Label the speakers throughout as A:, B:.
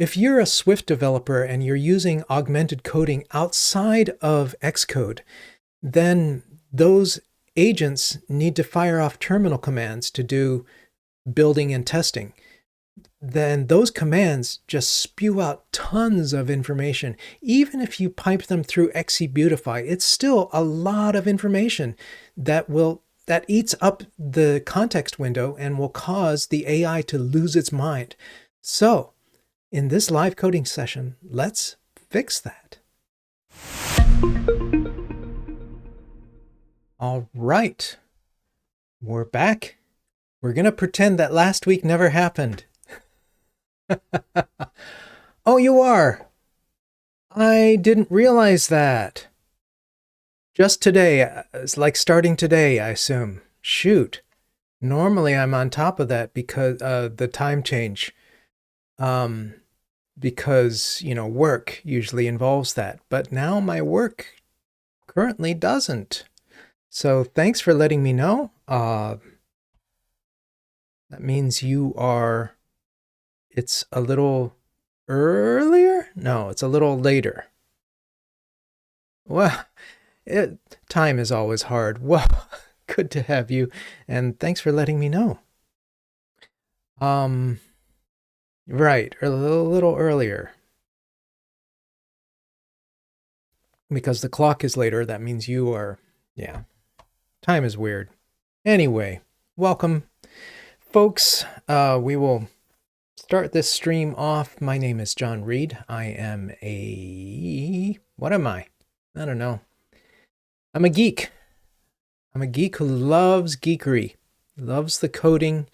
A: If you're a Swift developer and you're using augmented coding outside of Xcode, then those agents need to fire off terminal commands to do building and testing. Then those commands just spew out tons of information. Even if you pipe them through xCodebuild, it's still a lot of information that eats up the context window and will cause the AI to lose its mind. So, in this live coding session, let's fix that. All right, we're back. We're going to pretend that last week never happened. Oh, you are? I didn't realize that. Just today, it's like starting today, I assume. Shoot. Normally I'm on top of that because the time change. Because, work usually involves that. But now my work currently doesn't. So thanks for letting me know. That means it's a little earlier? No, it's a little later. Well, time is always hard. Well, good to have you, and thanks for letting me know. Right, a little earlier. Because the clock is later, that means you are, yeah. Time is weird. Anyway, welcome, folks. We will start this stream off. My name is John Reed. I am what am I? I don't know. I'm a geek. I'm a geek who loves geekery, loves the coding,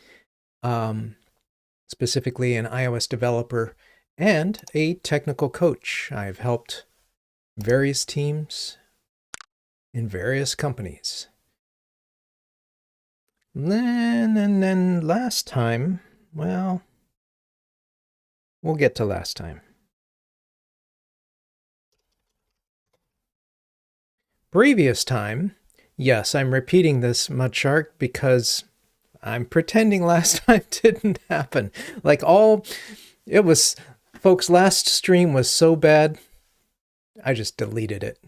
A: specifically an iOS developer and a technical coach. I've helped various teams in various companies. Then last time, well, we'll get to last time. Previous time, yes, I'm repeating this Mudshark because I'm pretending last time didn't happen. Folks, last stream was so bad, I just deleted it.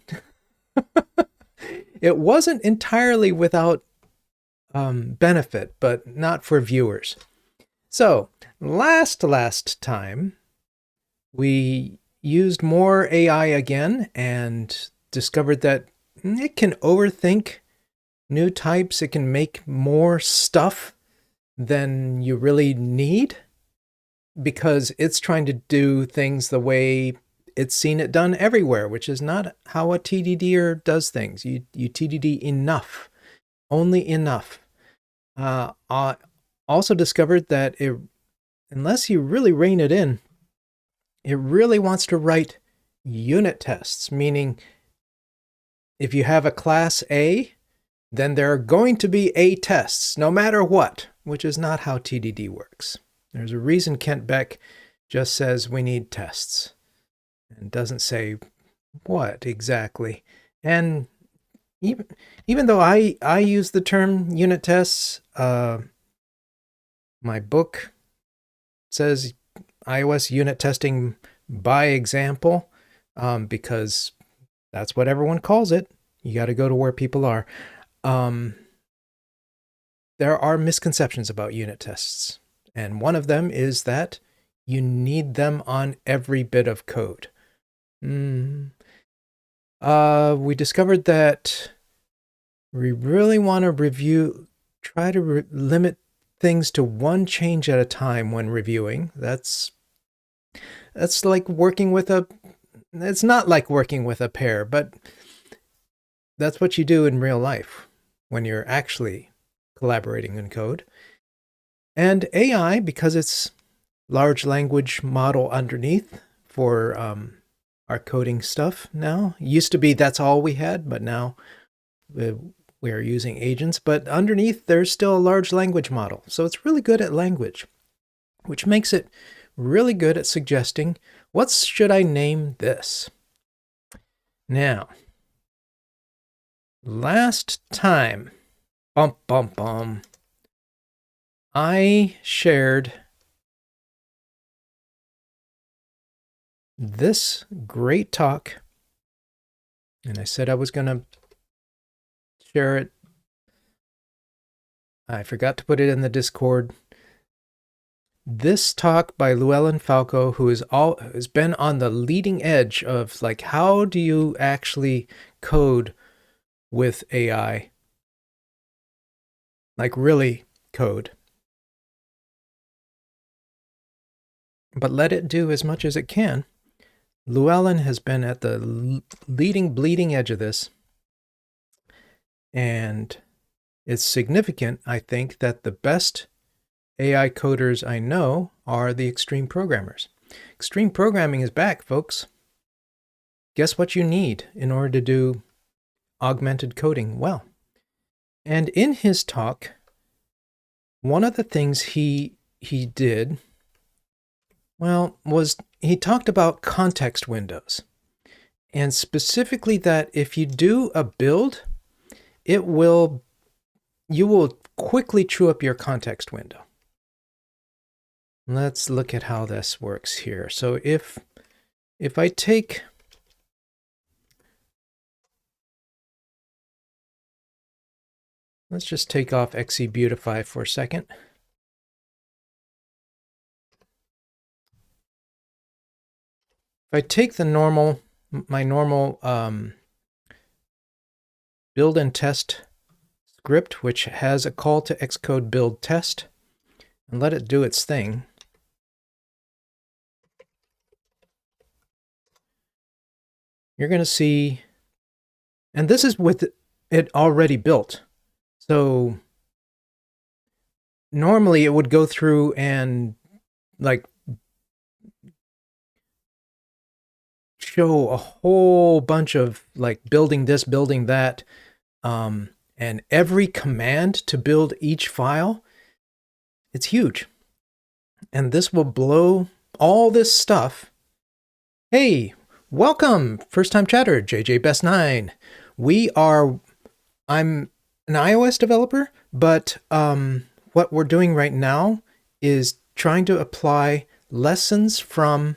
A: It wasn't entirely without benefit, but not for viewers. So last time, we used more AI again and discovered that it can overthink new types. It can make more stuff than you really need because it's trying to do things the way it's seen it done everywhere, which is not how a TDDer does things. You TDD enough, only enough. I also discovered that unless you really rein it in, it really wants to write unit tests, meaning if you have a class A, then there are going to be A tests, no matter what, which is not how TDD works. There's a reason Kent Beck just says we need tests and doesn't say what exactly. And even though I use the term unit tests, my book says iOS unit testing by example, because that's what everyone calls it. You got to go to where people are. There are misconceptions about unit tests, and one of them is that you need them on every bit of code. We discovered that we really want to try to limit things to one change at a time when reviewing. That's like working with it's not like working with a pair, but that's what you do in real life when you're actually collaborating in code. And AI, because it's large language model underneath for our coding stuff now. Used to be that's all we had, but now we are using agents. But underneath, there's still a large language model. So it's really good at language, which makes it really good at suggesting, what should I name this? Now, last time, I shared this great talk, and I said I was going to share it. I forgot to put it in the Discord. This talk by Llewellyn Falco, who has been on the leading edge of like, how do you actually code with AI? Like really code. But let it do as much as it can. Llewellyn has been at the bleeding edge of this. And it's significant, I think, that the best AI coders I know are the extreme programmers. Extreme programming is back, folks. Guess what you need in order to do augmented coding well? And in his talk, one of the things he did, well, was he talked about context windows. And specifically that if you do a build, you will quickly chew up your context window. Let's look at how this works here. So if I take, let's just take off xcodebuild for a second. If I take my normal build and test script, which has a call to xcode build test, and let it do its thing, you're going to see, and this is with it already built. So normally it would go through and like show a whole bunch of like building this, building that, and every command to build each file, it's huge. And this will blow all this stuff. Hey, welcome, first time chatter, JJ Best 9. I'm an iOS developer, but what we're doing right now is trying to apply lessons from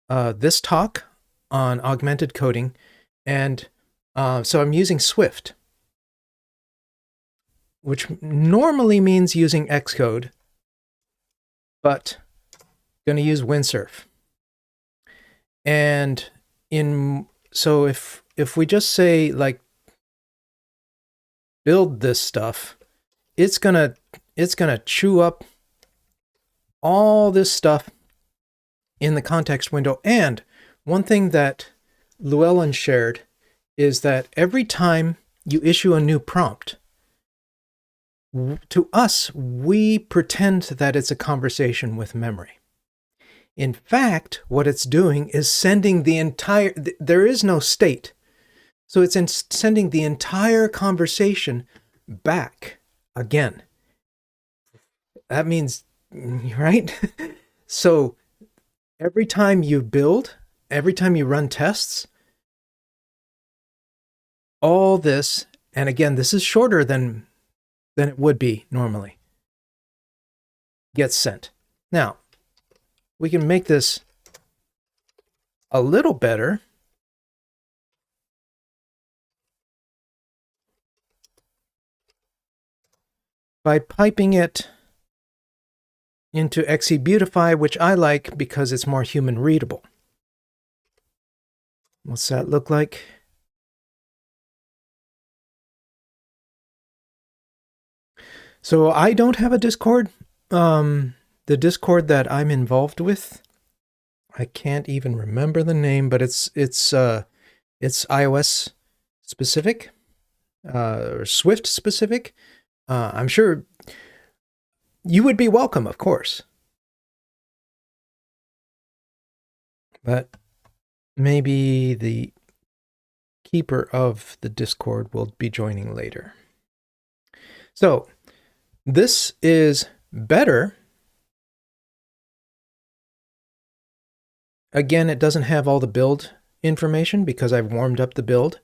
A: this talk on augmented coding. And so I'm using Swift, which normally means using Xcode, but I'm going to use Windsurf. And so if we just say like build this stuff, it's gonna chew up all this stuff in the context window. And one thing that Llewellyn shared is that every time you issue a new prompt, to us, we pretend that it's a conversation with memory. In fact, what it's doing is sending the entire, there is no state. So it's sending the entire conversation back again. That means, right? So every time you build, every time you run tests, all this, and again, this is shorter than it would be normally, gets sent. Now, we can make this a little better by piping it into xcodebuild, which I like because it's more human readable. What's that look like? So I don't have a Discord. The Discord that I'm involved with, I can't even remember the name, but it's iOS specific, or Swift specific. I'm sure you would be welcome, of course. But maybe the keeper of the Discord will be joining later. So this is better. Again, it doesn't have all the build information because I've warmed up the build.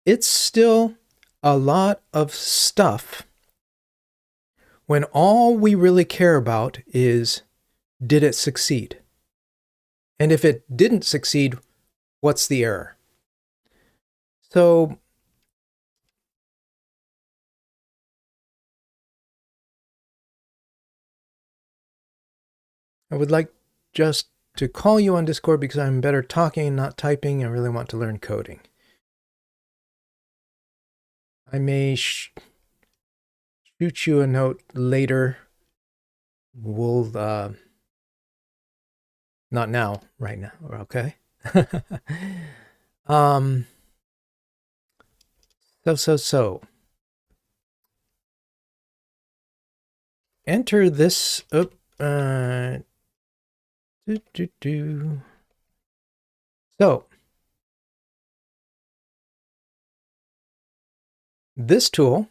A: It's still a lot of stuff when all we really care about is, did it succeed? And if it didn't succeed, what's the error? So I would like just to call you on Discord because I'm better talking, not typing. I really want to learn coding. I may shoot you a note later. We'll, not now, right now, okay? So. Enter this, So, this tool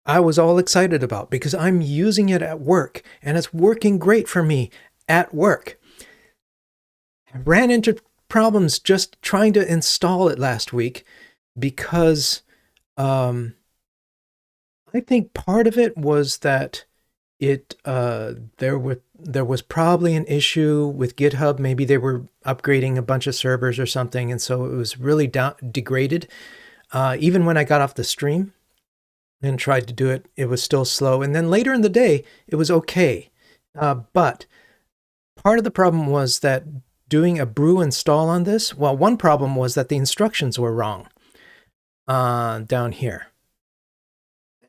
A: I was all excited about because I'm using it at work and it's working great for me at work. I ran into problems just trying to install it last week because I think part of it was that there was probably an issue with GitHub. Maybe they were upgrading a bunch of servers or something, and so it was really degraded. Even when I got off the stream and tried to do it, it was still slow. And then later in the day, it was okay. But part of the problem was that doing a brew install on this, well, one problem was that the instructions were wrong down here.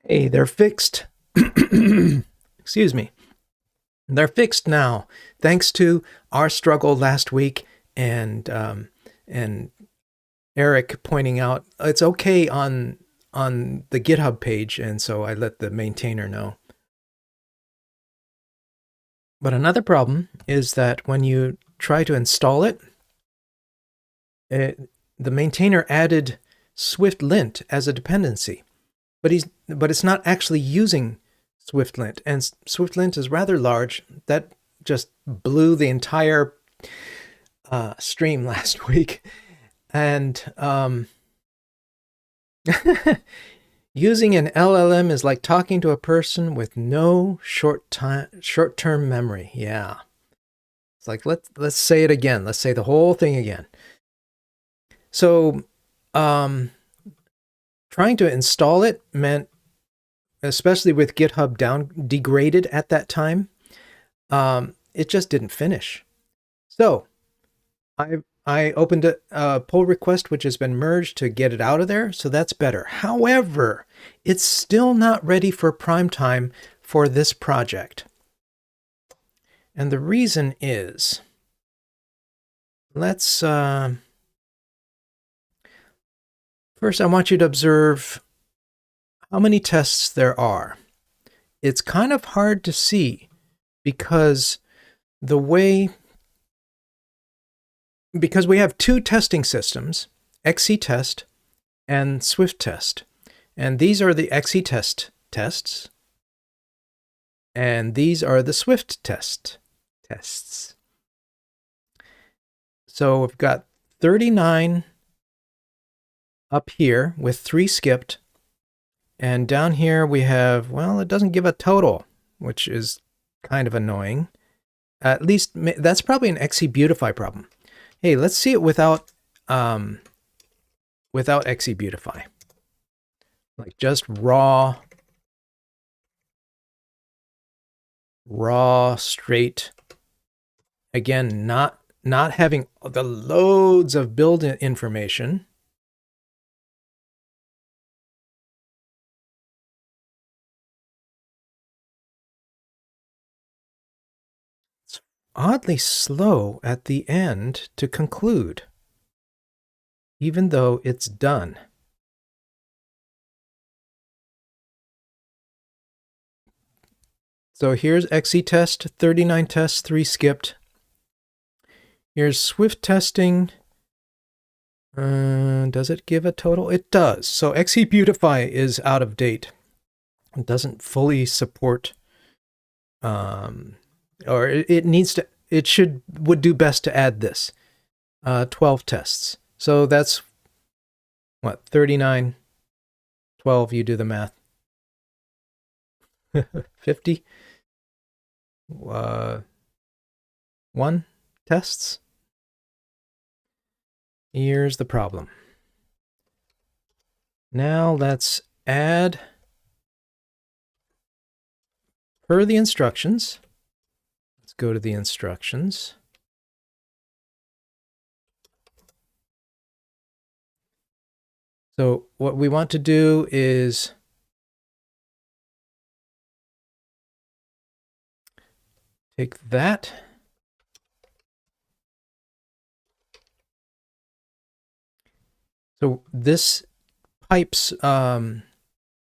A: Hey, they're fixed. Excuse me. They're fixed now, thanks to our struggle last week and Eric pointing out it's okay on the GitHub page, and so I let the maintainer know. But another problem is that when you try to install it, the maintainer added SwiftLint as a dependency, but it's not actually using SwiftLint, and SwiftLint is rather large. That just blew the entire stream last week, and using an LLM is like talking to a person with no short-term memory. Yeah. It's like, let's say it again. Let's say the whole thing again. So, trying to install it meant, especially with GitHub degraded at that time, it just didn't finish. So, I opened a pull request, which has been merged to get it out of there, so that's better. However, it's still not ready for prime time for this project. And the reason is, let's, first I want you to observe how many tests there are. It's kind of hard to see because because we have two testing systems, xctest and SwiftTest. And these are the xctest tests, and these are the SwiftTest tests. So we've got 39 up here with 3 skipped, and down here we have, well, it doesn't give a total, which is kind of annoying. At least that's probably an xcbeautify problem. Hey, let's see it without xcbeautify. Like just raw straight. Again, not having the loads of build information. It's oddly slow at the end to conclude, even though it's done. So here's xctest, 39 tests, 3 skipped. Here's Swift testing. Does it give a total? It does. So xcbeautify is out of date. It doesn't fully support, or it needs to, would do best to add this. 12 tests. So that's what, 39 12, you do the math. 50? 1 tests? Here's the problem. Now let's add per the instructions. Let's go to the instructions. So what we want to do is take that. So this pipes,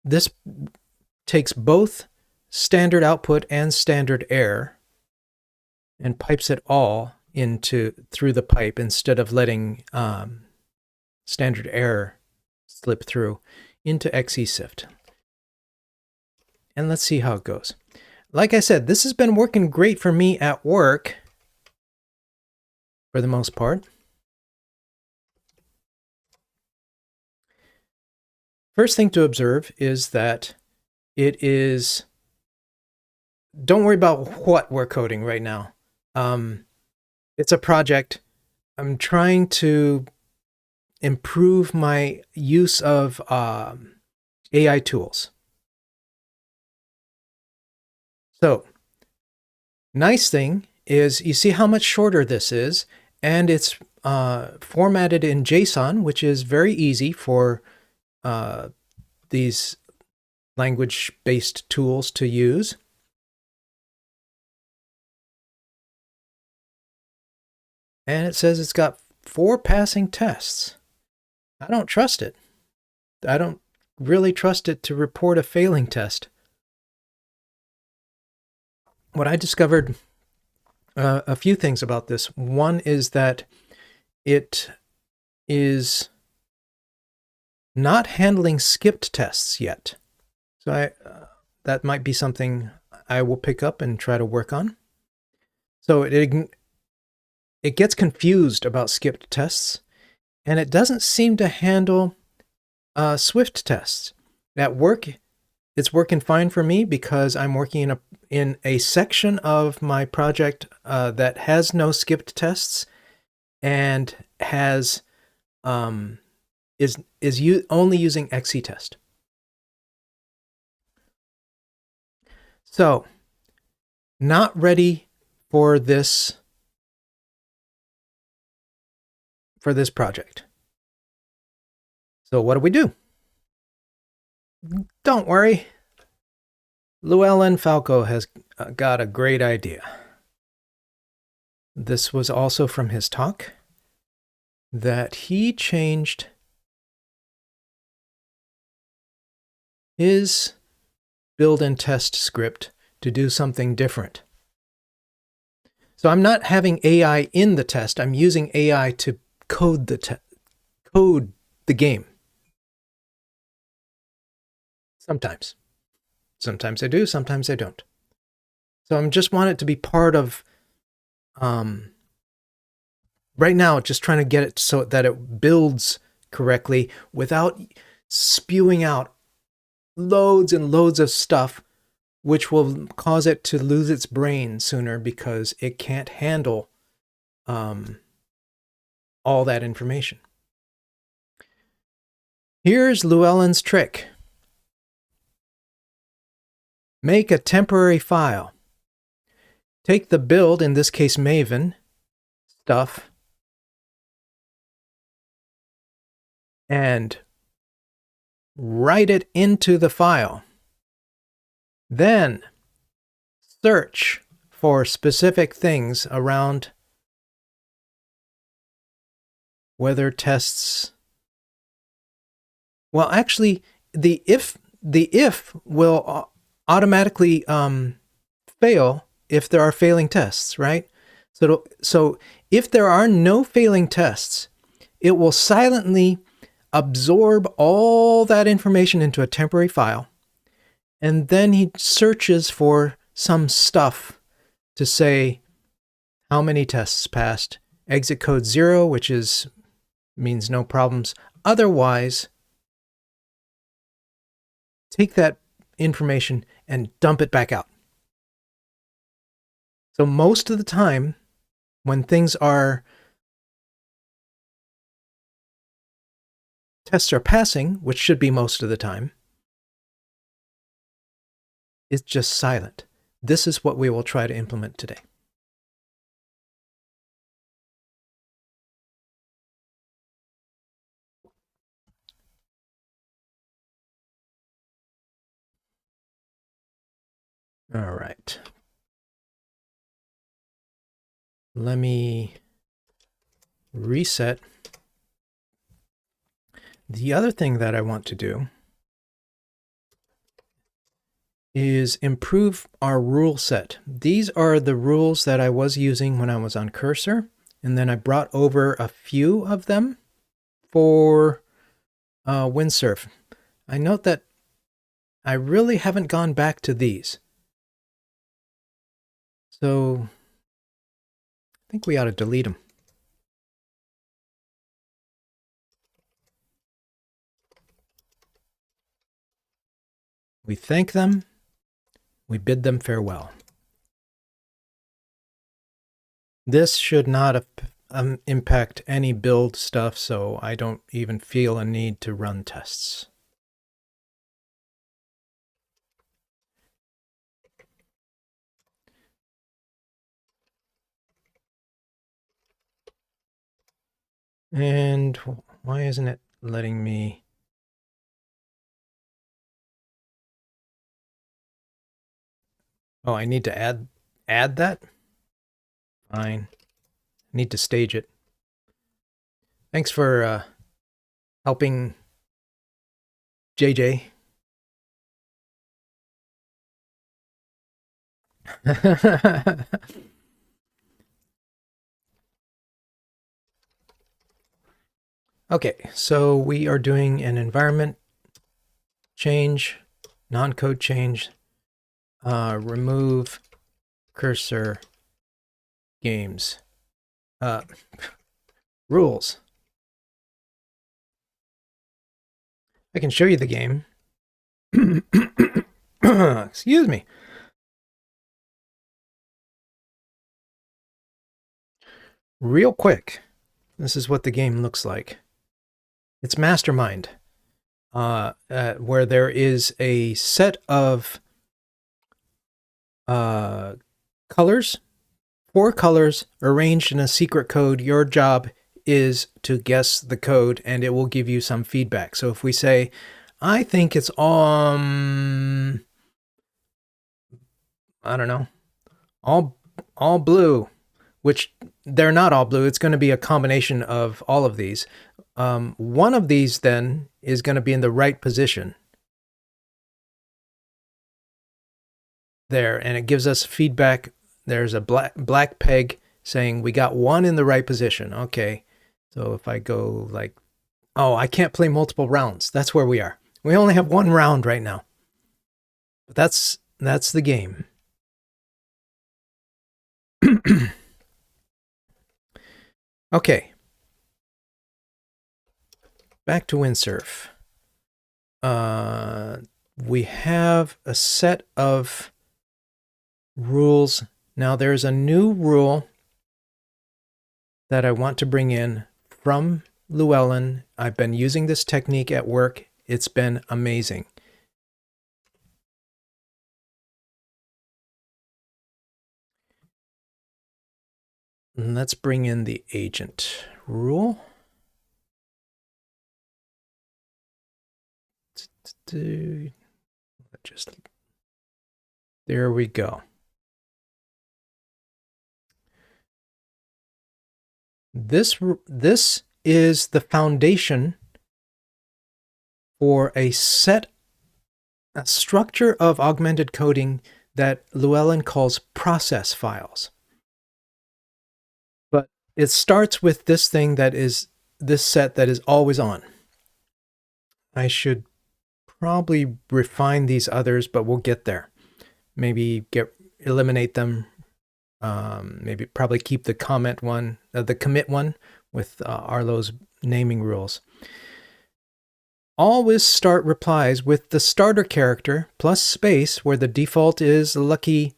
A: this takes both standard output and standard error and pipes it all through the pipe instead of letting standard error slip through into xesift. And let's see how it goes. Like I said, this has been working great for me at work for the most part. First thing to observe is that it is, don't worry about what we're coding right now. It's a project. I'm trying to improve my use of AI tools. So, nice thing is you see how much shorter this is, and it's formatted in JSON, which is very easy for these language-based tools to use. And it says it's got 4 passing tests. I don't trust it. I don't really trust it to report a failing test. What I discovered, a few things about this. One is that it is not handling skipped tests yet. So that might be something I will pick up and try to work on. So it gets confused about skipped tests, and it doesn't seem to handle Swift tests. At work, it's working fine for me because I'm working in a section of my project that has no skipped tests and has is only using xctest. So, not ready for this project. So what do? Don't worry. Llewellyn Falco has got a great idea. This was also from his talk, that he changed his build and test script to do something different. So I'm not having AI in the test. I'm using AI to code the game. Sometimes. Sometimes I do, sometimes I don't. So I just want it to be part of, right now, just trying to get it so that it builds correctly without spewing out loads and loads of stuff, which will cause it to lose its brain sooner because it can't handle all that information. Here's Llewellyn's trick. Make a temporary file. Take the build, in this case Maven, stuff, and write it into the file. Then search for specific things around whether tests. Well, actually, the if will automatically fail if there are failing tests, right? So if there are no failing tests, it will silently absorb all that information into a temporary file, and then he searches for some stuff to say how many tests passed. Exit code 0, which means no problems. Otherwise, take that information and dump it back out. So most of the time, when tests are passing, which should be most of the time, it's just silent. This is what we will try to implement today. All right. Let me reset. The other thing that I want to do is improve our rule set. These are the rules that I was using when I was on Cursor, and then I brought over a few of them for Windsurf. I note that I really haven't gone back to these. So I think we ought to delete them. We thank them. We bid them farewell. This should not impact any build stuff, so I don't even feel a need to run tests. And why isn't it letting me? Oh, I need to add that? Fine. I need to stage it. Thanks for helping, JJ. Okay, so we are doing an environment change, non-code change, remove cursor games, rules. I can show you the game. Excuse me. Real quick, this is what the game looks like. It's Mastermind, where there is a set of colors, 4 colors arranged in a secret code. Your job is to guess the code, and it will give you some feedback. So if we say, I think it's I don't know, all blue, which they're not all blue. It's going to be a combination of all of these. One of these then is going to be in the right position there, and it gives us feedback. There's a black peg saying we got one in the right position. Okay, so if I go like, oh, I can't play multiple rounds. That's where we are. We only have 1 round right now. But that's the game. Okay. Back to Windsurf. We have a set of rules. Now there's a new rule that I want to bring in from Llewellyn. I've been using this technique at work. It's been amazing. And let's bring in the agent rule. There we go. This is the foundation for a structure of augmented coding that Llewellyn calls process files. But it starts with this thing that is this set that is always on. I should probably refine these others, but we'll get there. Maybe eliminate them. Maybe probably keep the commit one with Arlo's naming rules. always start replies with the starter character plus space, where the default is lucky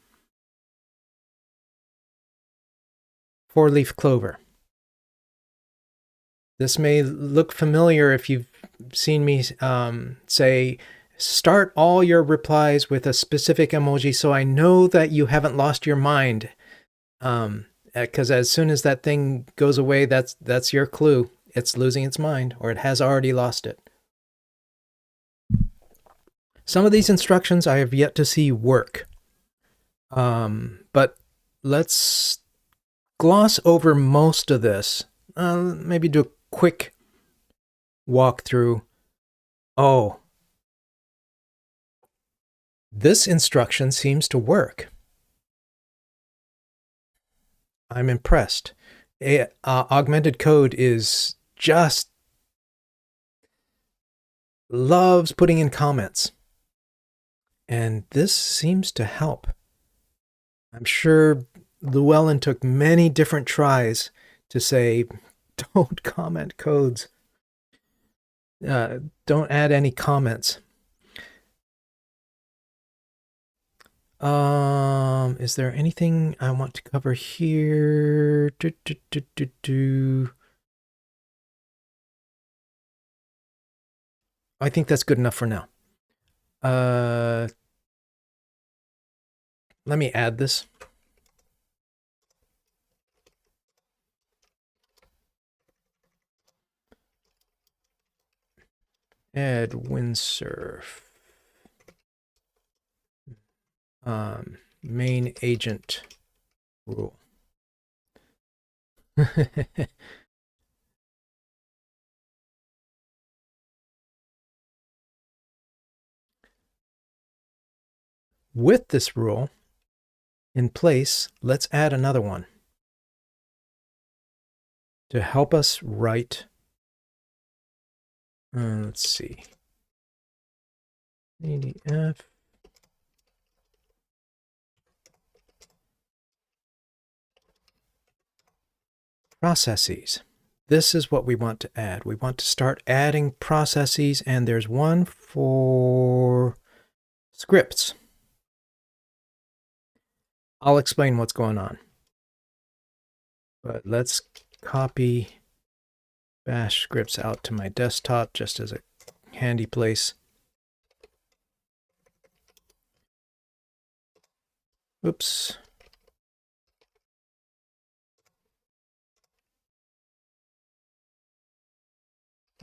A: 4-leaf clover. This may look familiar if you've seen me say, start all your replies with a specific emoji so I know that you haven't lost your mind. Because as soon as that thing goes away, that's your clue. It's losing its mind, or it has already lost it. Some of these instructions I have yet to see work. But let's gloss over most of this. Maybe do a quick walkthrough. Oh, this instruction seems to work. I'm impressed. Augmented Code is just loves putting in comments. And this seems to help. I'm sure Llewellyn took many different tries to say, don't comment codes. Don't add any comments. Is there anything I want to cover here? I think that's good enough for now. Let me add this. Add windsurf. Main agent rule. With this rule in place, let's add another one to help us write. Let's see. ADF. Processes. This is what we want to add. We want to start adding processes, and there's one for scripts. I'll explain what's going on. But let's copy bash scripts out to my desktop just as a handy place. Oops.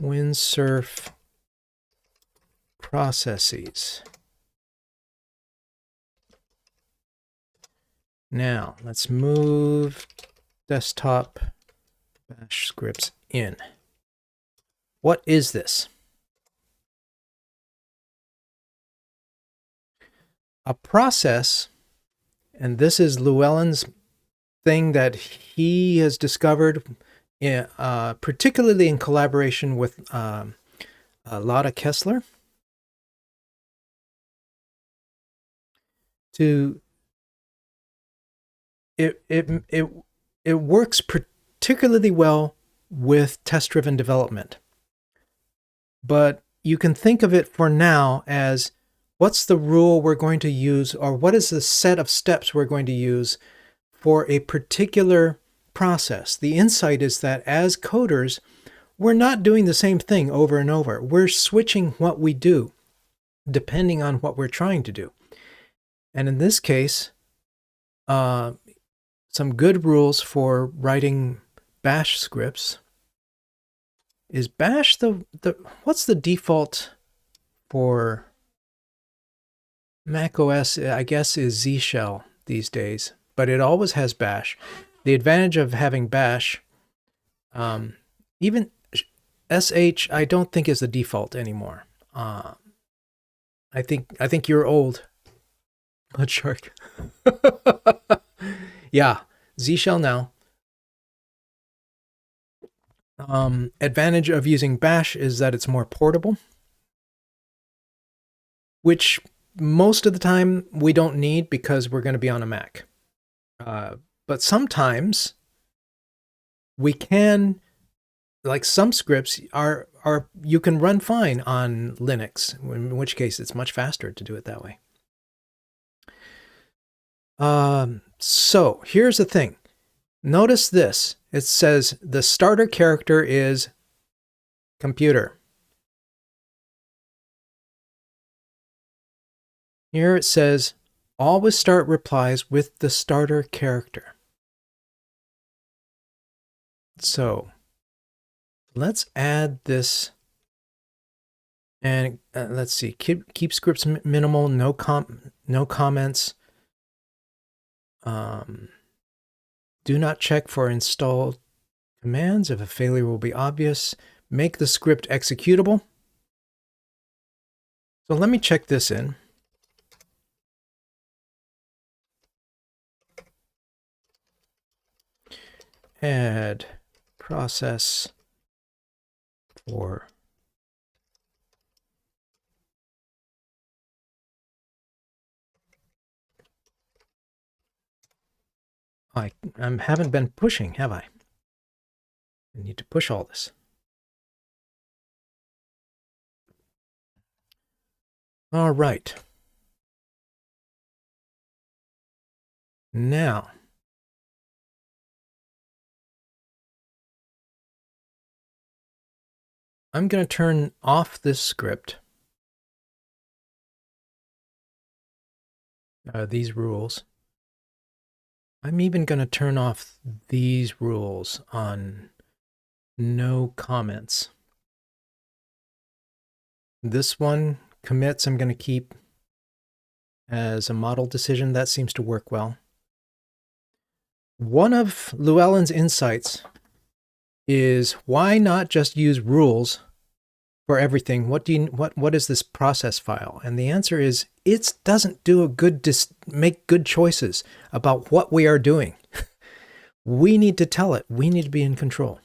A: Windsurf processes. Now let's move desktop bash scripts in. What is this? A process, and this is Llewellyn's thing that he has discovered, particularly in collaboration with Lotta Kessler, it works particularly well with test-driven development. But you can think of it for now as, what's the rule we're going to use, or what is the set of steps we're going to use for a particular process? The insight is that as coders, we're not doing the same thing over and over. We're switching what we do depending on what we're trying to do. And in this case, some good rules for writing bash scripts. Is bash what's the default for Mac OS? I guess is Z shell these days, but it always has bash. The advantage of having bash, even sh, I don't think is the default anymore. I think you're old, Mud Shark. Yeah, Z shell now. Advantage of using bash is that it's more portable, which most of the time we don't need because we're going to be on a Mac. But sometimes we can like some scripts are you can run fine on Linux, in which case it's much faster to do it that way. So here's the thing. Notice this. It says the starter character is computer. Here it says always start replies with the starter character. So let's add this, and let's see. Keep scripts minimal. No comments. Do not check for installed commands if a failure will be obvious. Make the script executable. So let me check this in. Add process for I haven't been pushing, have I? I need to push all this. All right. Now, I'm going to turn off this script, these rules. I'm even going to turn off these rules on no comments. This one, commits, I'm going to keep as a model decision. That seems to work well. One of Llewellyn's insights is why not just use rules for everything? What is this process file? And the answer is it doesn't do a good make good choices about what we are doing. We need to tell it. We need to be in control.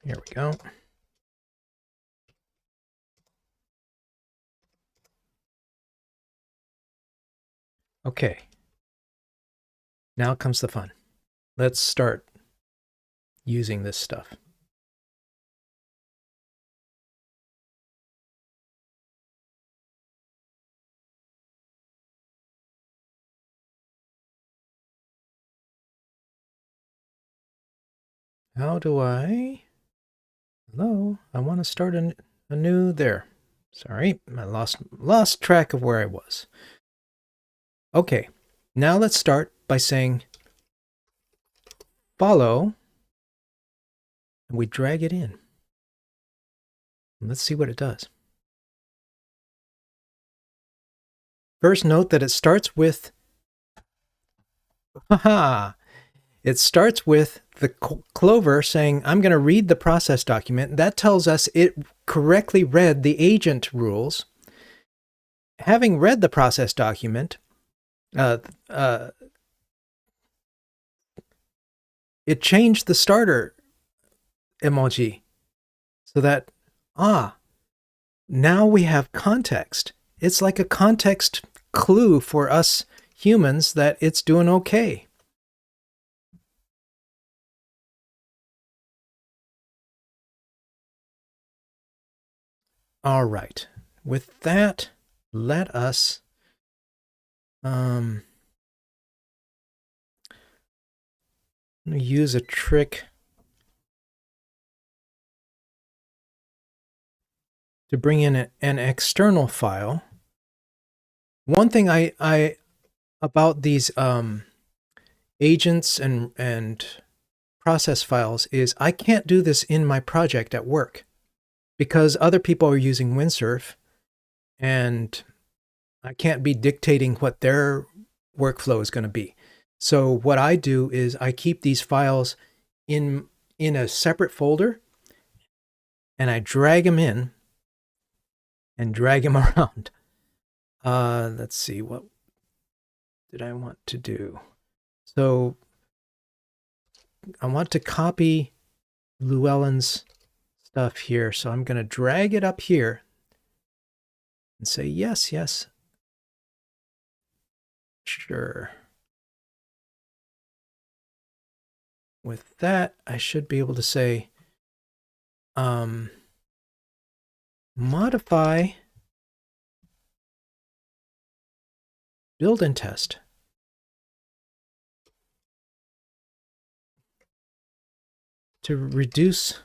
A: Here we go. Okay. Now comes the fun. Let's start using this stuff. How do I... Hello, I want to start a new there. Sorry, I lost track of where I was. Okay, now let's start by saying follow, and we drag it in. Let's see what it does. First, note that it starts with, it starts with the clover saying, I'm going to read the process document. That tells us it correctly read the agent rules. Having read the process document, it changed the starter emoji so that, now we have context. It's like a context clue for us humans that it's doing okay. All right. With that, let us use a trick to bring in an external file. One thing I about these agents and process files is I can't do this in my project at work because other people are using Windsurf and I can't be dictating what their workflow is going to be. So what I do is I keep these files in a separate folder and I drag them in and drag them around. Let's see, what did I want to do? So I want to copy Llewellyn's stuff here. So I'm going to drag it up here and say, yes, yes, sure. With that, I should be able to say, modify build and test. To reduce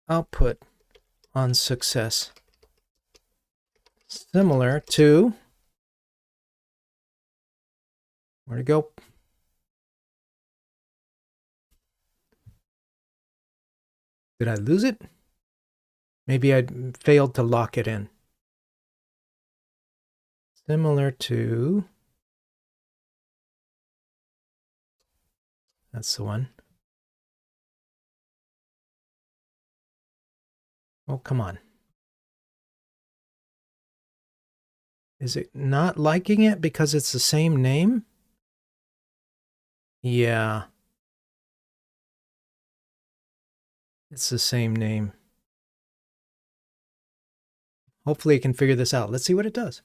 A: output on success. Similar to, where'd it go? Did I lose it? Maybe I failed to lock it in. Similar to, that's the one. Oh, come on. Is it not liking it because it's the same name? Yeah. It's the same name. Hopefully it can figure this out. Let's see what it does.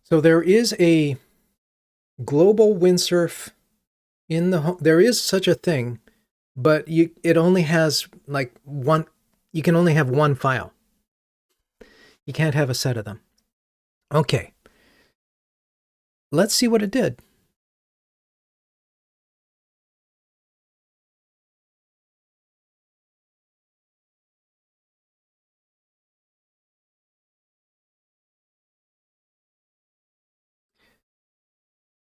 A: So there is a global windsurf in the, there is such a thing, but it only has like one, you can only have one file. You can't have a set of them. Okay. Let's see what it did.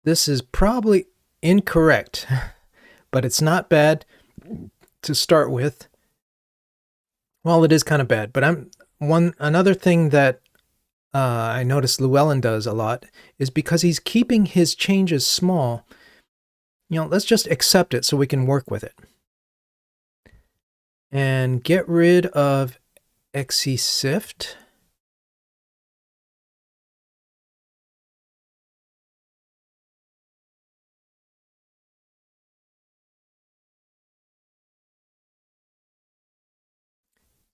A: This is probably incorrect, but it's not bad to start with. Well, it is kind of bad, but another thing that I noticed Llewellyn does a lot is because he's keeping his changes small, let's just accept it so we can work with it. And get rid of xcsift.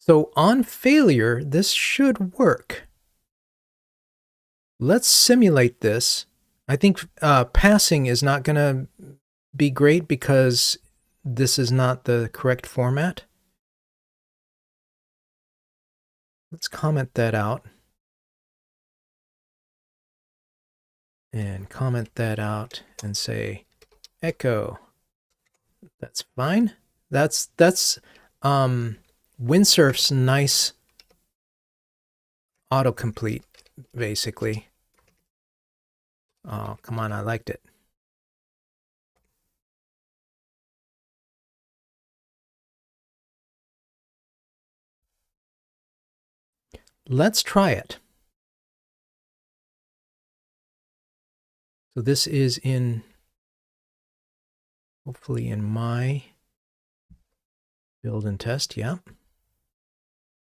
A: So on failure, this should work. Let's simulate this. I think passing is not going to be great because this is not the correct format. Let's comment that out. And comment that out and say echo. That's fine. That's Windsurf's nice autocomplete, basically. Oh, come on, I liked it. Let's try it. So this is hopefully in my build and test, yeah.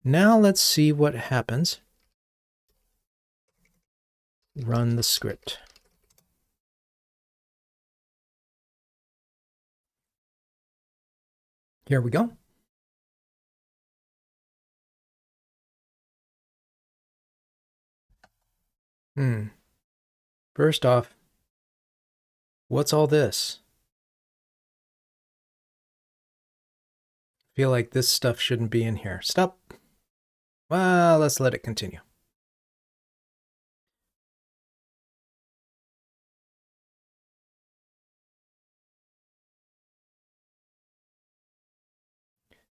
A: Now let's see what happens. Run the script. Here we go. First off, what's all this? I feel like this stuff shouldn't be in here. Stop. Well, let's let it continue.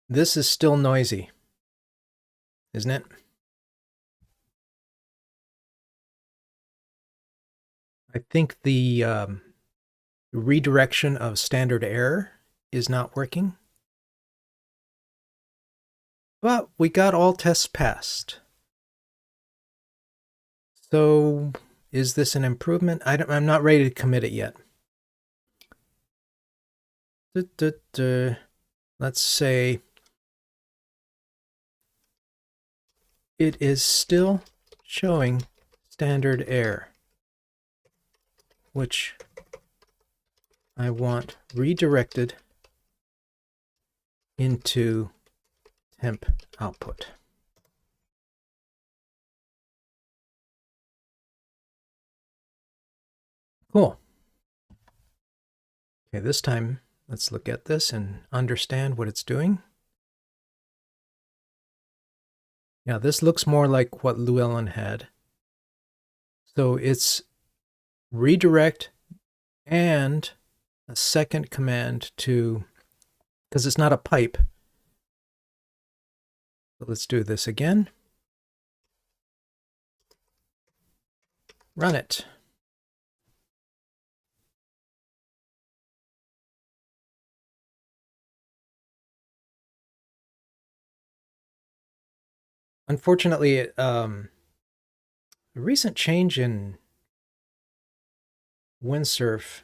A: This is still noisy, isn't it? I think the redirection of standard error is not working. But we got all tests passed. So is this an improvement? I'm not ready to commit it yet. let's say it is still showing standard error, which I want redirected into temp output. Cool. Okay, this time let's look at this and understand what it's doing. Yeah, this looks more like what Llewellyn had. So it's redirect and a second command to, because it's not a pipe. So let's do this again. Run it. Unfortunately, a recent change in Windsurf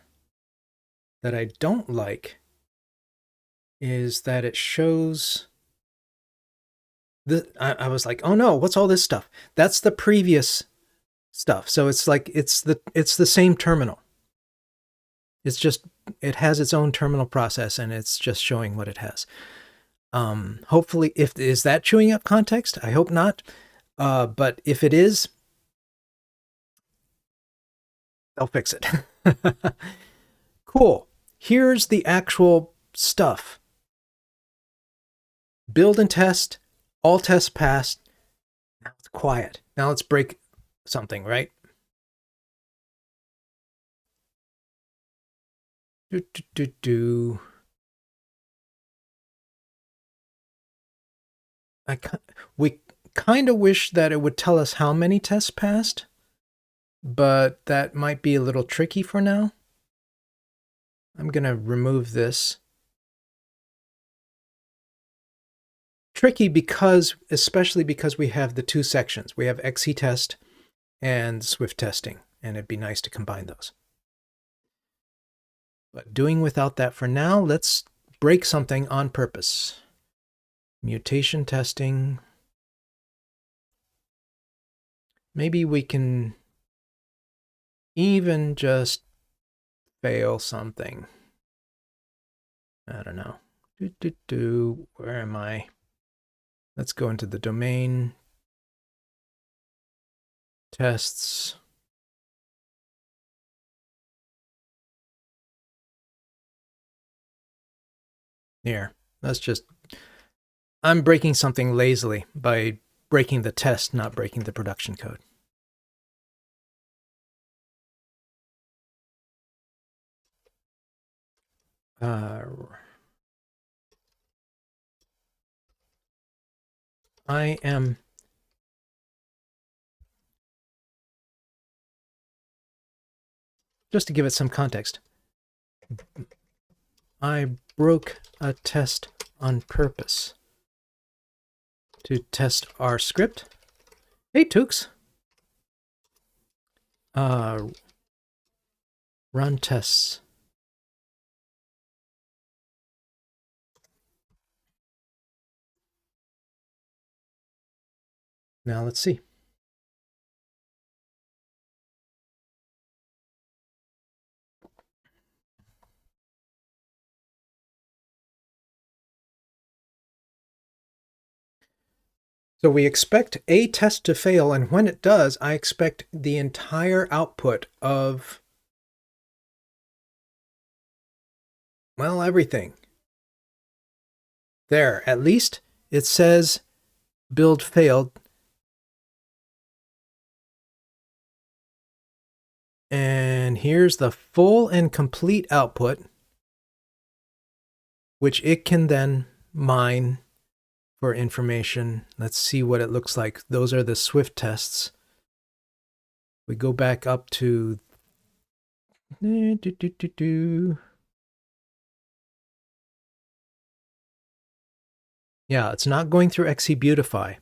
A: that I don't like is that it shows I was like, oh no, what's all this stuff? That's the previous stuff. So it's like it's the same terminal. It's just it has its own terminal process and it's just showing what it has. Hopefully, is that chewing up context? I hope not. But if it is, they'll fix it. Cool. Here's the actual stuff. Build and test. All tests passed. Now it's quiet. Now let's break something, right? We kind of wish that it would tell us how many tests passed, but that might be a little tricky for now. I'm going to remove this. Tricky because, especially because we have the two sections. We have xctest and Swift testing, and it'd be nice to combine those. But doing without that for now, let's break something on purpose. Mutation testing. Maybe we can even just fail something. I don't know. Where am I? Let's go into the domain. Tests. Here, let's just, I'm breaking something lazily by breaking the test, not breaking the production code. I am just to give it some context. I broke a test on purpose to test our script. Hey, Tooks. Run tests. Now let's see. So we expect a test to fail, and when it does, I expect the entire output of, well, everything. There, at least it says build failed. And here's the full and complete output, which it can then mine for information. Let's see what it looks like. Those are the Swift tests. We go back up to yeah, it's not going through xCodebuild.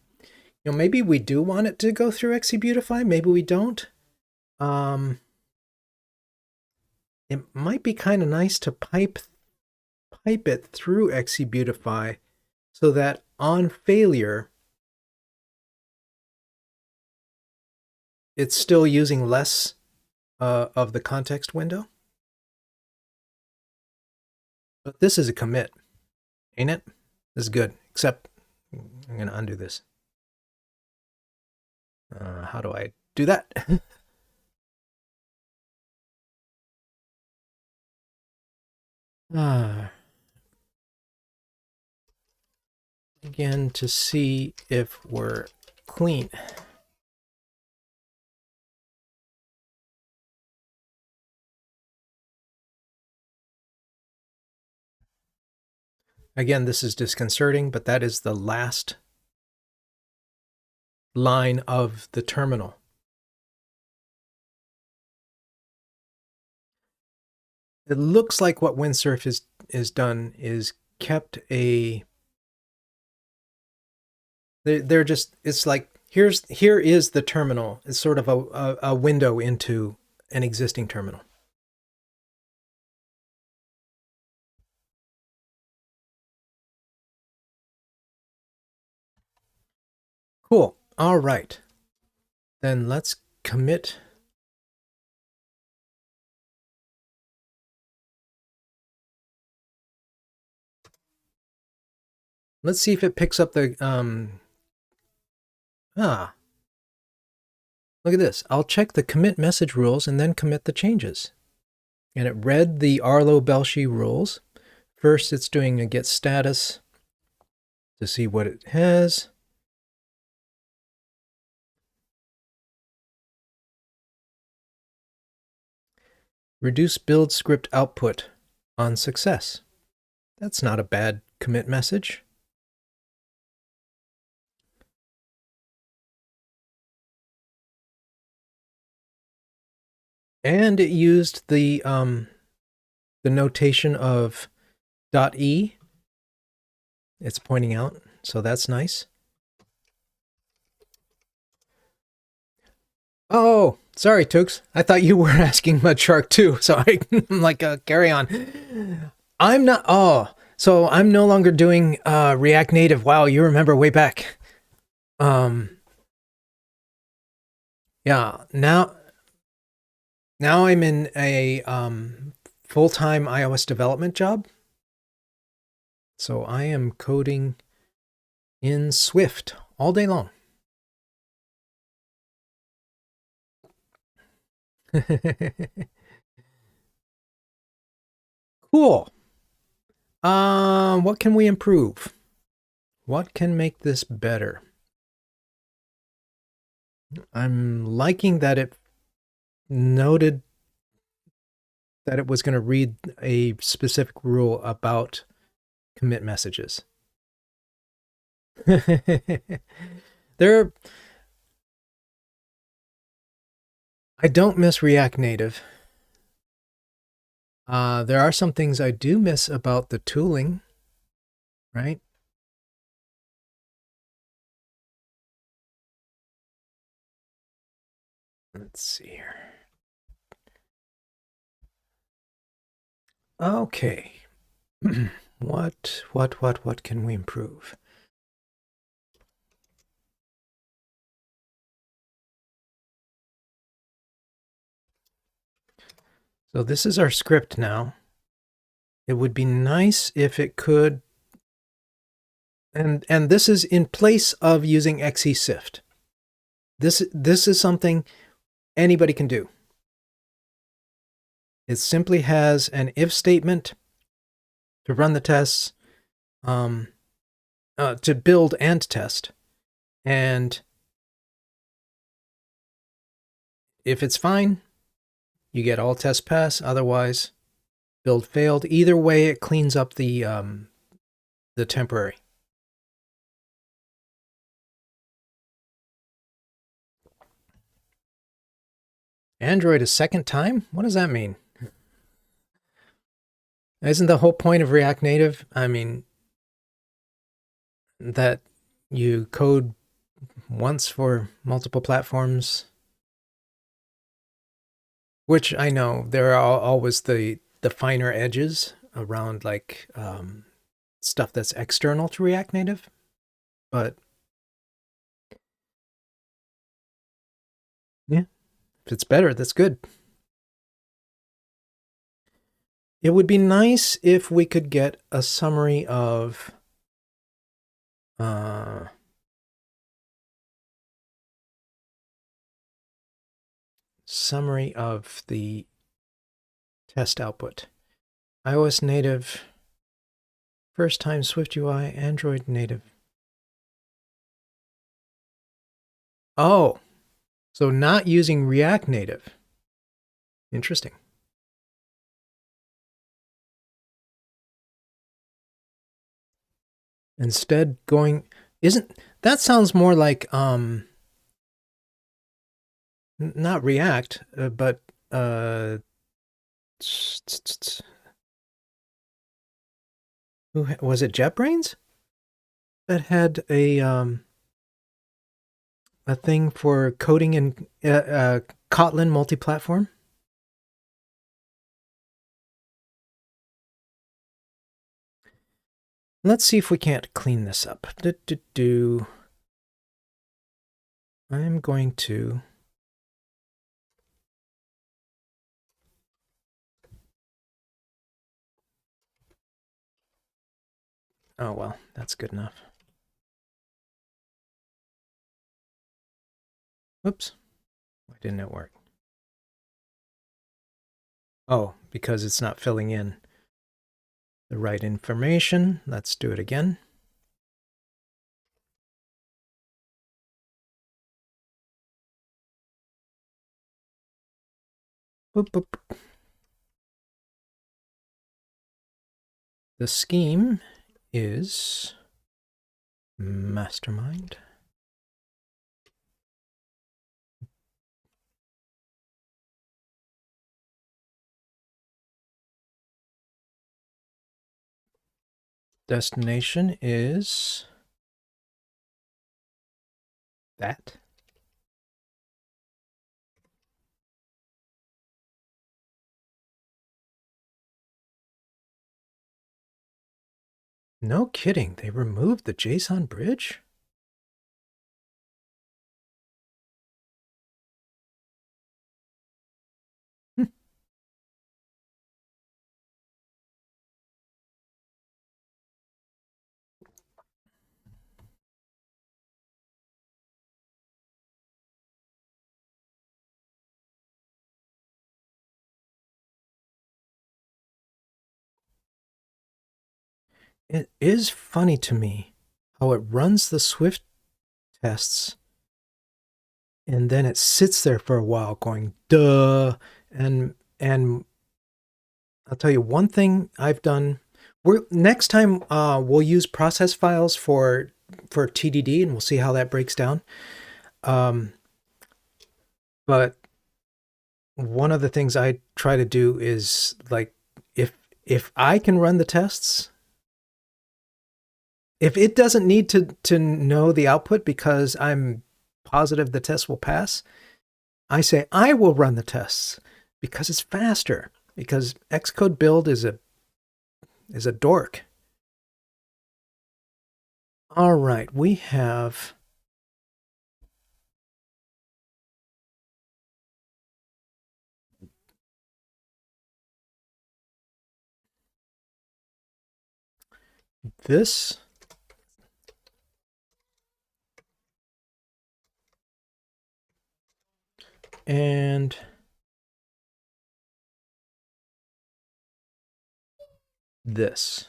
A: Maybe we do want it to go through xCodebuild. Maybe we don't. It might be kind of nice to pipe pipe it through xcbeautify so that on failure, it's still using less of the context window. But this is a commit, ain't it? This is good, except I'm going to undo this. How do I do that? Again, to see if we're clean. Again, this is disconcerting, but that is the last line of the terminal. It looks like what Windsurf is done is kept a... They're just, it's like, here is the terminal. It's sort of a window into an existing terminal. Cool. All right. Then let's commit. Let's see if it picks up the, look at this. I'll check the commit message rules and then commit the changes. And it read the Arlo Belshi rules. First, it's doing a get status to see what it has. Reduce build script output on success. That's not a bad commit message. And it used the notation of .e. It's pointing out, so that's nice. Oh, sorry, Tooks. I thought you were asking about Shark too. So I'm like, carry on. I'm not. Oh, so I'm no longer doing React Native. Wow, you remember way back. Yeah. Now I'm in a full-time iOS development job. So I am coding in Swift all day long. Cool. What can we improve? What can make this better? I'm liking that it noted that it was going to read a specific rule about commit messages. I don't miss React Native. There are some things I do miss about the tooling, right? Let's see here. Okay. What can we improve? So this is our script now. It would be nice if it could, and this is in place of using xesift. This is something anybody can do. It simply has an if statement to run the tests, to build and test. And if it's fine, you get all tests pass. Otherwise, build failed. Either way, it cleans up the temporary. Android a second time? What does that mean? Isn't the whole point of React Native, I mean, that you code once for multiple platforms? Which I know there are always the finer edges around like stuff that's external to React Native, but yeah, if it's better, that's good. It would be nice if we could get a summary of the test output. iOS native, first time Swift UI, Android native. Oh, so not using React Native. Interesting. Instead going, that sounds more like, not React, but, was it JetBrains that had a thing for coding in Kotlin multi-platform? Let's see if we can't clean this up. I'm going to oh well, that's good enough. Whoops. Why didn't it work? Oh, because it's not filling in the right information. Let's do it again. Boop, boop. The scheme is mastermind. Destination is that. No kidding, they removed the JSON bridge? It is funny to me how it runs the Swift tests and then it sits there for a while going, duh. And I'll tell you one thing I've done. Next time we'll use process files for TDD and we'll see how that breaks down. But one of the things I try to do is like, if I can run the tests, if it doesn't need to know the output because I'm positive the test will pass, I say I will run the tests because it's faster. Because xcodebuild is a dork. All right, we have this. And this.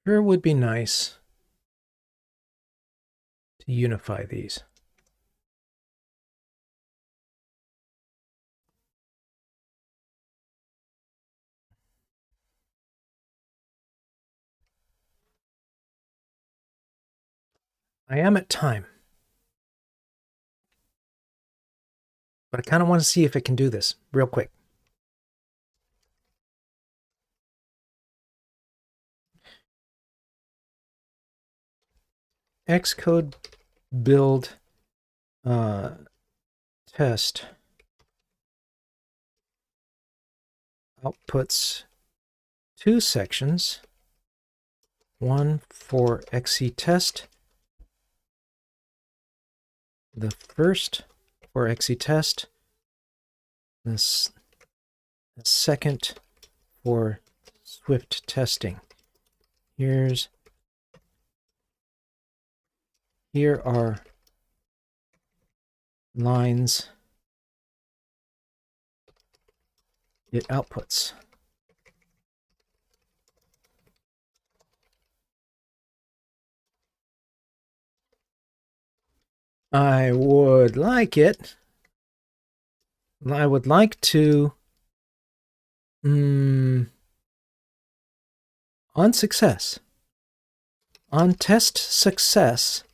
A: Sure would be nice to unify these. I am at time. But I kind of want to see if it can do this real quick. Xcode build test outputs two sections. One for xctest. The first for xctest. The second for Swift testing. Here are lines it outputs. I would like to on success, on test success,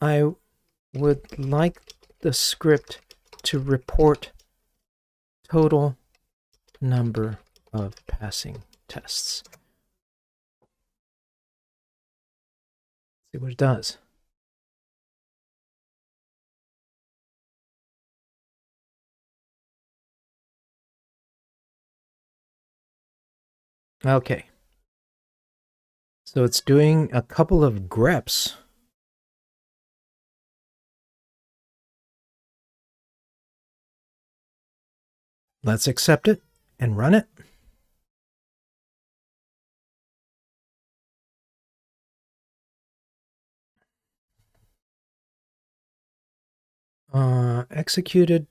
A: I would like the script to report total number of passing tests. See what it does. Okay. So it's doing a couple of greps. Let's accept it and run it. Executed.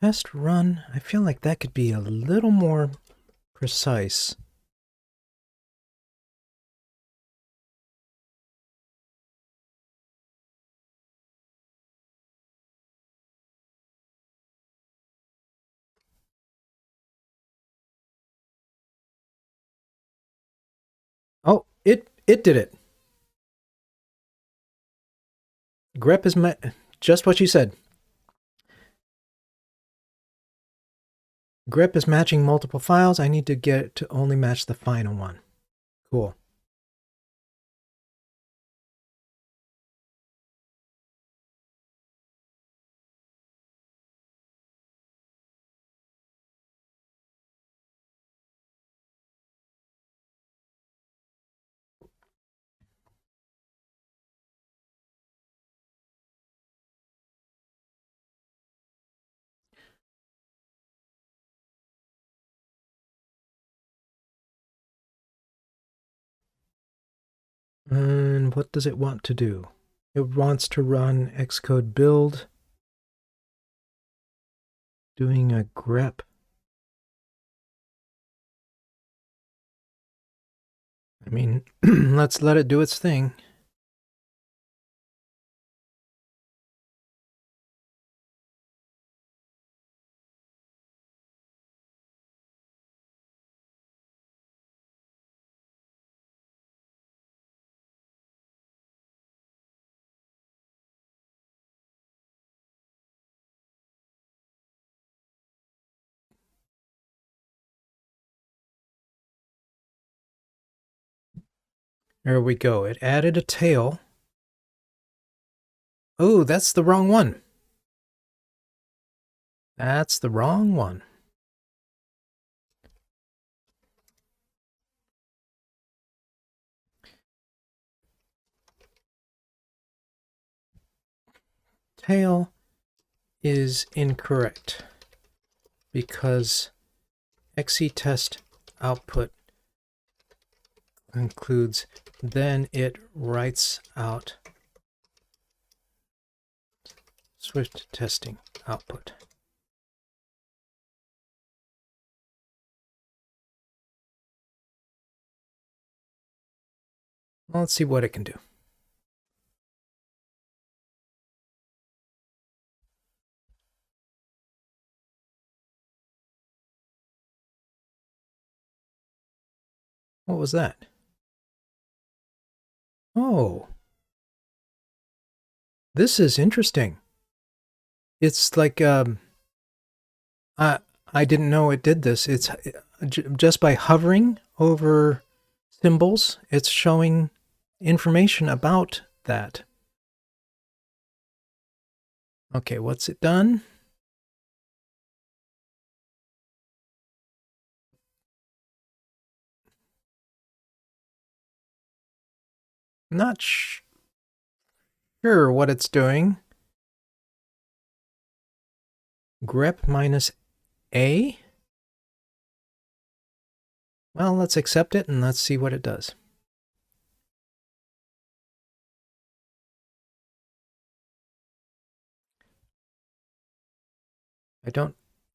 A: Test run. I feel like that could be a little more precise. Oh, it did it. Grep is just what you said. Grep is matching multiple files. I need to get it to only match the final one. Cool. And what does it want to do? It wants to run xcodebuild, doing a grep. I mean, let's let it do its thing. There we go. It added a tail. Oh, that's the wrong one. That's the wrong one. Tail is incorrect because xctest output includes, then it writes out Swift testing output. Well, let's see what it can do. What was that? Oh, this is interesting. It's like I didn't know it did this. It's just by hovering over symbols, it's showing information about that. Okay, what's it done? not sure what it's doing. Grep minus A. Well, let's accept it and let's see what it does.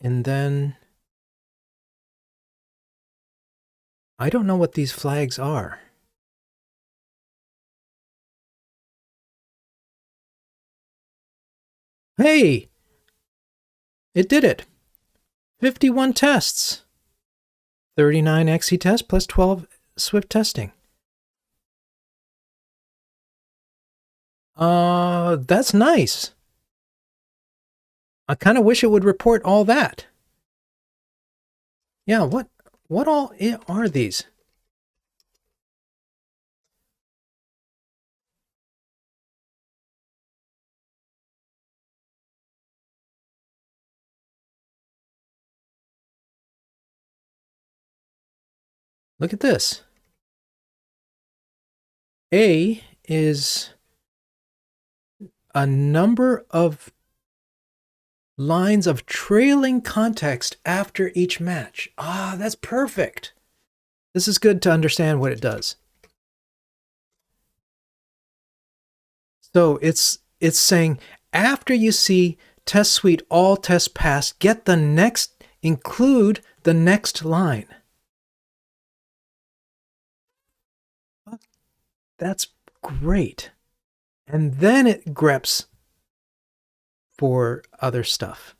A: And then I don't know what these flags are. Hey, it did it. 51 tests. 39 XE tests plus 12 Swift testing. That's nice. I kind of wish it would report all that. Yeah, what all are these? Look at this. A is a number of lines of trailing context after each match. Ah, that's perfect. This is good to understand what it does. So it's saying after you see test suite all tests passed, get the next, include the next line. That's great. And then it greps for other stuff.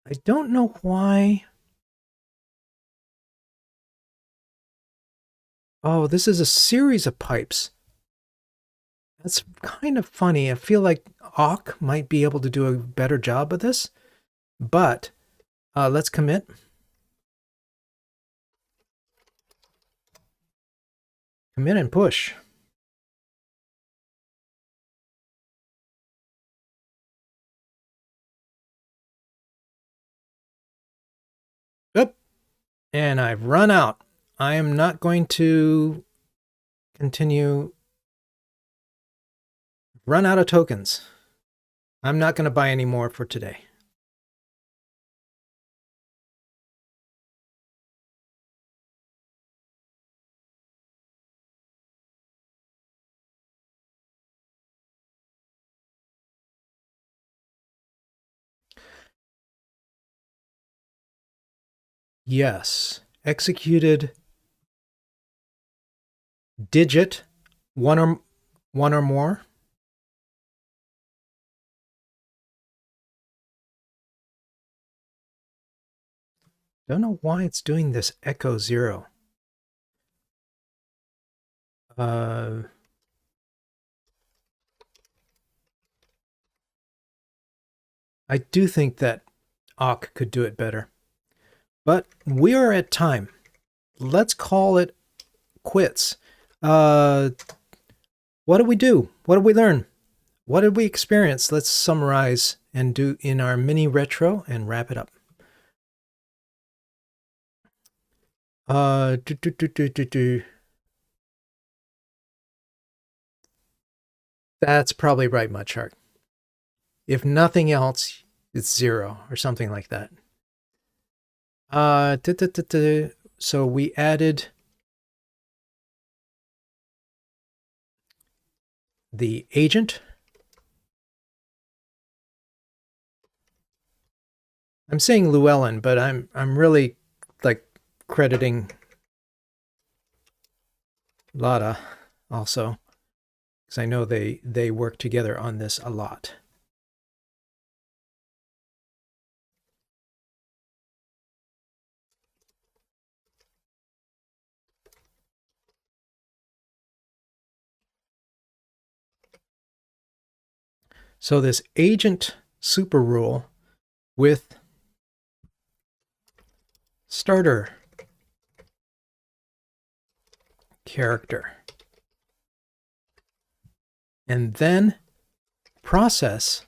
A: I don't know why. Oh, this is a series of pipes. That's kind of funny. I feel like awk might be able to do a better job of this, but let's commit. Commit and push. Oop. And I've run out. I am not going to continue. Run out of tokens. I'm not going to buy any more for today. Yes. Executed digit one or more. Don't know why it's doing this echo 0. I do think that awk could do it better. But we are at time. Let's call it quits. What did we do? What did we learn? What did we experience? Let's summarize and do in our mini retro and wrap it up. That's probably right, Mudshark. If nothing else, it's 0 or something like that. So we added the agent. I'm saying Llewellyn, but I'm really like crediting Lada also, because I know they work together on this a lot. So this agent super rule with starter character and then process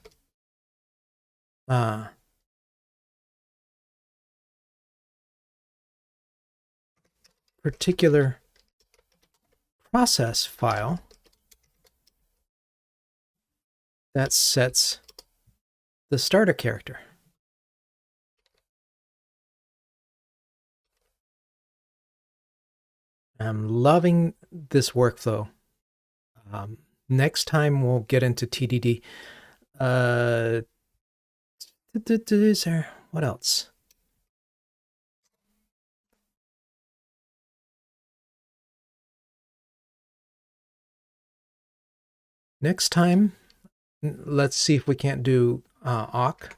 A: particular process file that sets the starter character. I'm loving this workflow. Next time we'll get into TDD. Is there, what else? Next time, let's see if we can't do awk.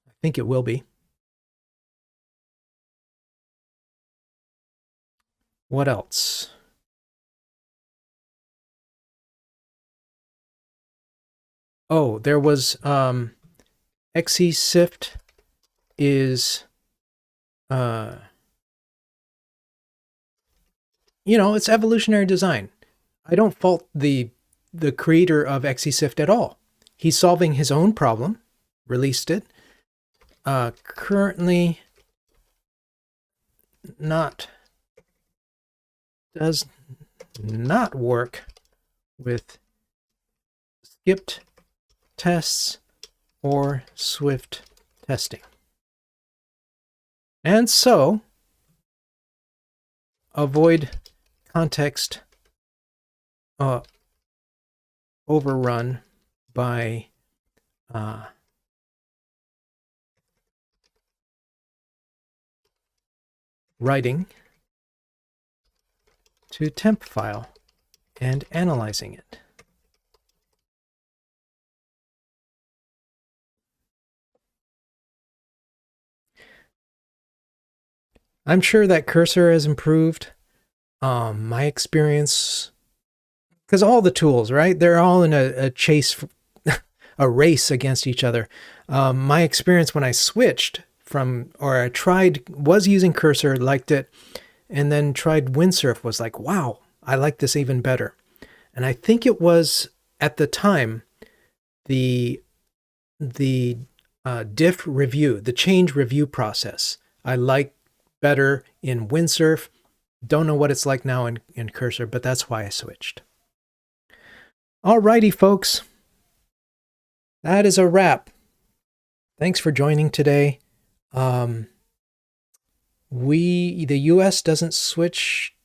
A: I think it will be. What else? Oh, there was xcsift is you know, it's evolutionary design. I don't fault the creator of xcsift at all. He's solving his own problem, released it. Currently does not work with skipped tests or Swift testing. And so, avoid context overrun by writing to temp file and analyzing it. I'm sure that cursor has improved. My experience, because all the tools, right? They're all in a chase, a race against each other. My experience when I switched from, or I was using cursor, liked it, and then tried Windsurf, was like, wow, I like this even better. And I think it was at the time the diff review, the change review process, I liked better in Windsurf. Don't know what it's like now in cursor, but that's why I switched. Alrighty, folks. That is a wrap. Thanks for joining today. The US doesn't switch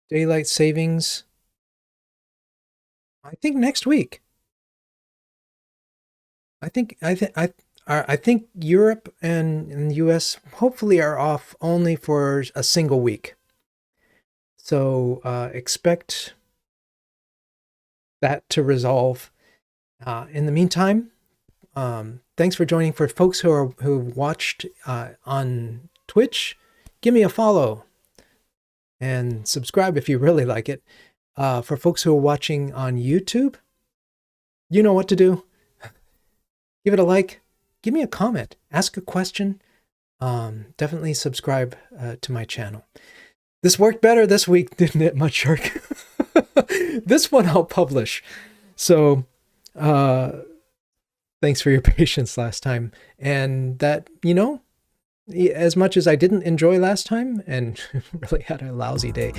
A: daylight savings, I think next week. I think Europe and the US hopefully are off only for a single week. So expect that to resolve. In the meantime, thanks for joining. For folks who watched on Twitch, give me a follow and subscribe if you really like it. For folks who are watching on YouTube, you know what to do. Give it a like, give me a comment, ask a question. Definitely subscribe to my channel. This worked better this week, didn't it, Mudshark? This one I'll publish. So thanks for your patience last time. And that, you know, as much as I didn't enjoy last time and really had a lousy day,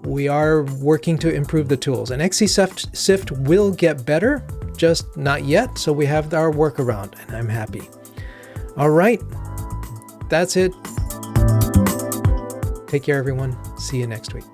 A: we are working to improve the tools. And xcsift will get better, just not yet. So we have our workaround, and I'm happy. All right, that's it. Take care, everyone. See you next week.